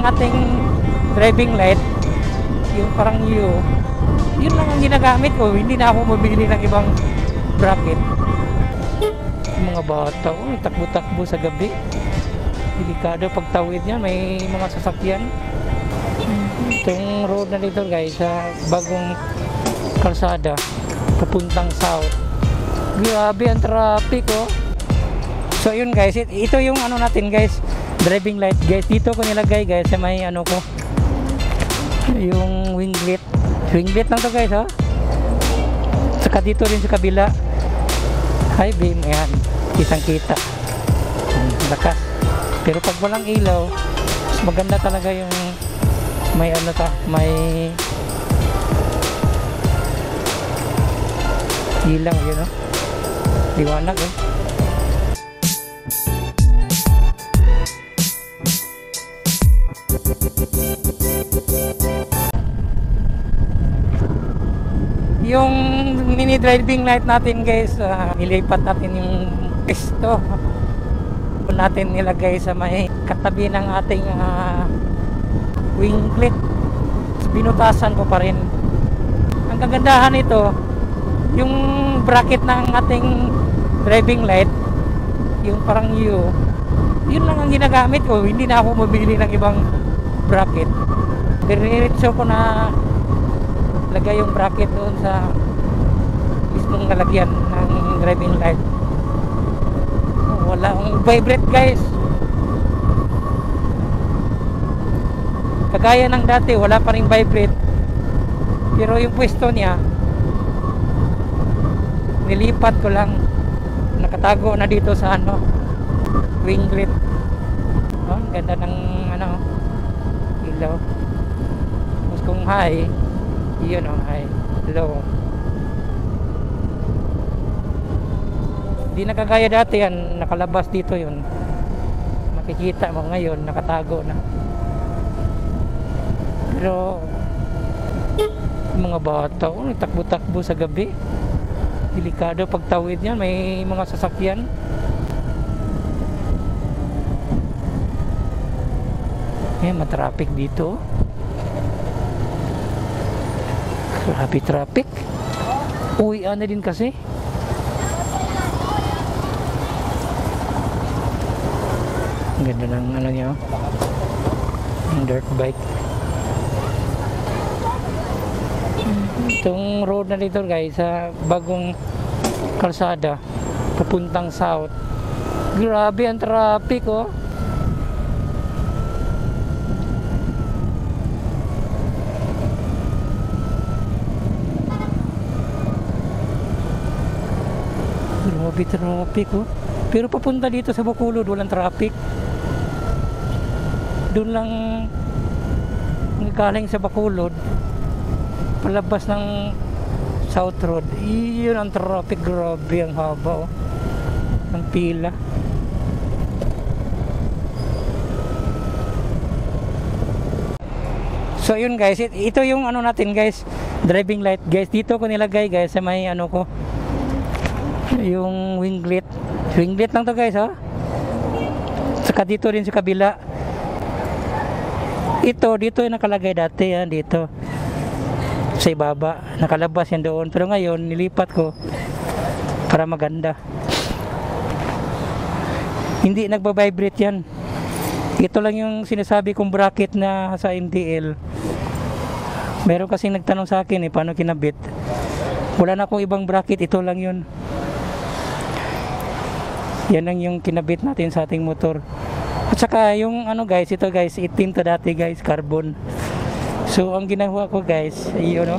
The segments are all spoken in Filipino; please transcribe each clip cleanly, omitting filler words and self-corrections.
ating driving light, yung parang yun lang ang ginagamit ko. Hindi na ako mabili ng ibang bracket. Mga bata, takbo-takbo sa gabi. Delikado pagtawid niya, may mga sasakyan. Itong road na dito guys, sa bagong kalsada papuntang south, grabe ang traffic oh. So yun guys, ito yung ano natin guys, driving light guys. Dito ko nilagay guys sa may ano ko, yung winglet lang to guys oh. Saka dito rin sa kabila, high beam, ayan, kitang kita, lakas. Pero pag walang ilaw, mas maganda talaga yung may ano ta, may ilaw yun oh, liwanag eh. Yung mini driving light natin guys, nilipat natin yung pisto natin, nilagay sa may katabi ng ating winglet. Binutasan ko pa rin. Ang kagandahan nito, yung bracket ng ating driving light, yung parang yun lang ang ginagamit ko. Hindi na ako mabili ng ibang bracket. Diretso ko na lagay yung bracket doon sa mismong lalagyan ng driving light. Wala akong vibrate guys. Kagaya ng dati, wala pa ring vibrate. Pero yung pwesto niya, nilipat ko lang. Nakatago na dito sa ano, winglet. Oh, ang ganda ng ano, ilaw. Tapos kung high, yun ang high. Low. Di nakagaya dati yan, nakalabas dito yun. Makikita mo ngayon, nakatago na. Pero mga bata, takbo-takbo sa gabi. Delikado pagtawid niyan, may mga sasakyan. Matraffic dito. Grabe traffic. Uwian na din kasi. Ang ganda ng ano niya, yung dirt bike. Itong road na dito guys, sa bagong kalsada papuntang south, grabe ang traffic oh. Grabe traffic oh. Pero papunta dito sa Bacolod walang traffic. Doon lang galing sa Bacolod, palabas ng South Road, iyon ang traffic. Grabe ang haba oh, ang pila. So yun guys, ito yung ano natin guys, driving light guys. Dito ko nilagay guys sa may ano ko, yung winglet lang to guys oh. Saka dito rin sa kabila, dito yung nakalagay dati yan, dito sa ibaba, nakalabas yan doon. Pero ngayon nilipat ko para maganda. Hindi nagbabibrate yan. Ito lang yung sinasabi kong bracket na sa MDL. Meron kasing nagtanong sa akin paano kinabit. Wala na akong ibang bracket, ito lang yun. Yan lang yung kinabit natin sa ating motor. At saka yung ano guys, ito guys, itim to dati guys, carbon. So ang ginawa ko guys, yun no,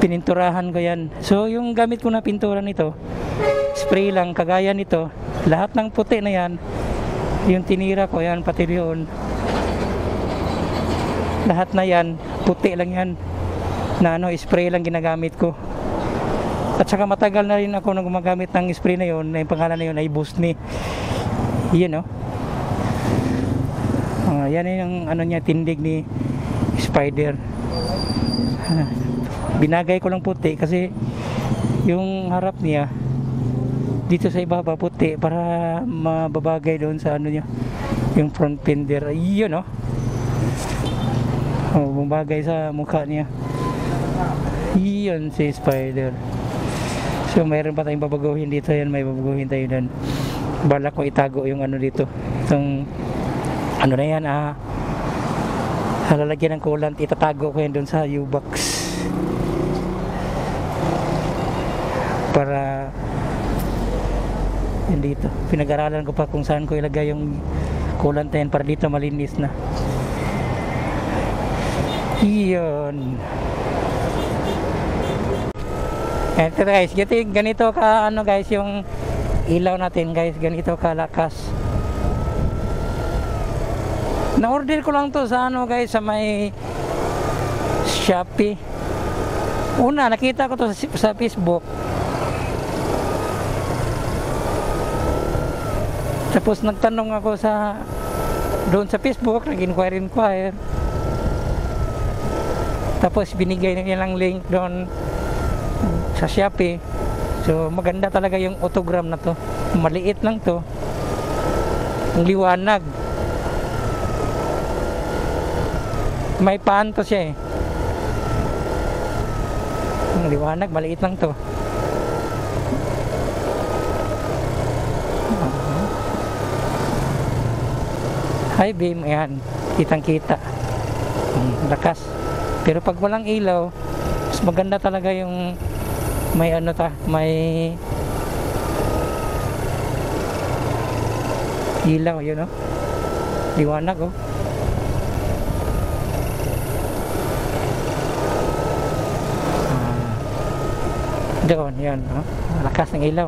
pininturahan ko yan. So yung gamit ko na pintura nito, spray lang, kagaya nito. Lahat ng puti na yan, yung tinira ko yan, pati yun, lahat na yan, puti lang yan, na ano, spray lang ginagamit ko. At saka matagal na rin ako na gumagamit ng spray na yun, na yung pangalan na yun ay Busni. Yan no. Yan yung ano niya, tindig ni Spider. Binagay ko lang puti kasi yung harap niya dito sa ibaba puti para mababagay doon sa ano niya, Yung front fender, yun oh. Oh, bumagay sa mukha niya. Yun si Spider. So mayroon pa tayong babaguhin dito, yan, may babaguhin tayo doon. Balak ko itago yung ano dito. Itong ano na yan, lalagyan ng coolant, itatago ko yan doon sa U-box. Para yun dito. Pinag-aralan ko pa kung saan ko ilagay yung coolant na yan para dito malinis na. Yun. Ito guys, ganito ka ano guys yung ilaw natin guys, ganito kalakas. Na-order ko lang to sa ano guys, sa may Shopee. Una, nakita ko to sa Facebook. Tapos nagtanong ako doon sa Facebook, nag-inquire. Tapos binigay na nilang link doon sa Shopee. So maganda talaga yung autogram na to. Maliit lang to. Ang liwanag. May paan to siya eh. Ang liwanag, maliit lang to. High beam, ayan. Kitang kita. Lakas. Pero pag walang ilaw, mas maganda talaga yung may ano may ilaw, yun oh. Liwanag oh. Doon, yun oh. Lakas ng ilaw.